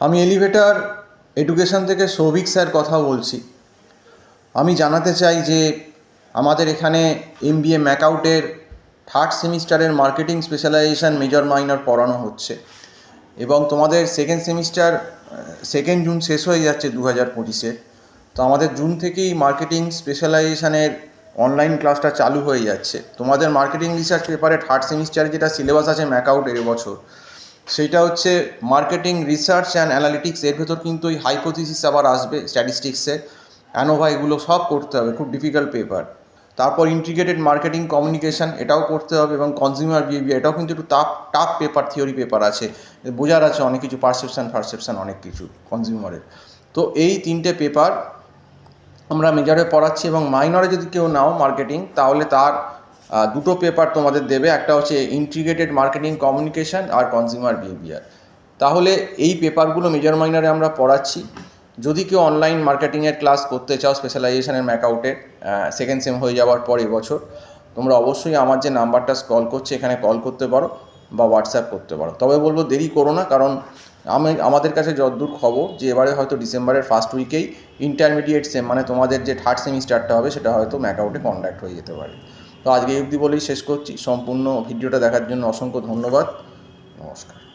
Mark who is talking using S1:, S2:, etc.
S1: আমি elevator education থেকে Souvik sir কথা বলছি। আমি জানাতে চাই যে আমাদের এখানে MBA ম্যাকআউটের থার্ড সেমিস্টারের মার্কেটিং স্পেশালাইজেশন মেজর মাইনর পড়ানো হচ্ছে এবং তোমাদের সেকেন্ড সেমিস্টার 2 জুন শেষ হয়ে যাচ্ছে 2025-এর। তো আমাদের জুন থেকেই মার্কেটিং স্পেশালাইজেশনের অনলাইন ক্লাসটা চালু হয়ে যাচ্ছে। তোমাদের মার্কেটিং রিসার্চ পেপারে থার্ড সেমিস্টারে যেটা সিলেবাস আছে ম্যাকআউটের এবছর, সেইটা হচ্ছে মার্কেটিং রিসার্চ অ্যান্ড অ্যানালিটিক্স। এর ভেতর কিন্তু ওই হাইপোথিসিস আবার আসবে, স্ট্যাটিস্টিক্সের অ্যানোভা, এগুলো সব করতে হবে, খুব ডিফিকাল্ট পেপার। তারপর ইন্টিগ্রেটেড মার্কেটিং কমিউনিকেশান, এটাও করতে হবে, এবং কনজিউমার বিহেভিয়ার, এটাও কিন্তু একটু টাফ পেপার, থিওরি পেপার আছে, বোঝার আছে অনেক কিছু, পারসেপশন অনেক কিছু কনজিউমারের। তো এই 3টে পেপার আমরা মেজরে পড়াচ্ছি, এবং মাইনরে যদি কেউ নাও মার্কেটিং, তাহলে তার 2টো পেপার তোমাদের দেবে, একটা হচ্ছে ইন্টিগ্রেটেড মার্কেটিং কমিউনিকেশান আর কনজিউমার বিহেভিয়ার। তাহলে এই পেপারগুলো মেজর মাইনরে আমরা পড়াচ্ছি। যদি কেউ অনলাইন মার্কেটিংয়ের ক্লাস করতে চাও স্পেশালাইজেশনের ম্যাকআউটের সেকেন্ড সেম হয়ে যাওয়ার পর এবছর, তোমরা অবশ্যই আমার যে নাম্বারটা স্ক্রল করছে এখানে কল করতে পারো বা হোয়াটসঅ্যাপ করতে পারো। তবে বলবো দেরি করো না, কারণ আমাদের কাছে যতদূর খবর যে এবারে হয়তো ডিসেম্বরের ফার্স্ট উইকেই ইন্টারমিডিয়েট সেম, মানে তোমাদের যে থার্ড সেমিস্টারটা হবে সেটা হয়তো ম্যাকআউটে কন্ডাক্ট হয়ে যেতে পারে। তো আজকে এই অবধি বলেই শেষ করছি। সম্পূর্ণ ভিডিওটা দেখার জন্য অসংখ্য ধন্যবাদ। নমস্কার।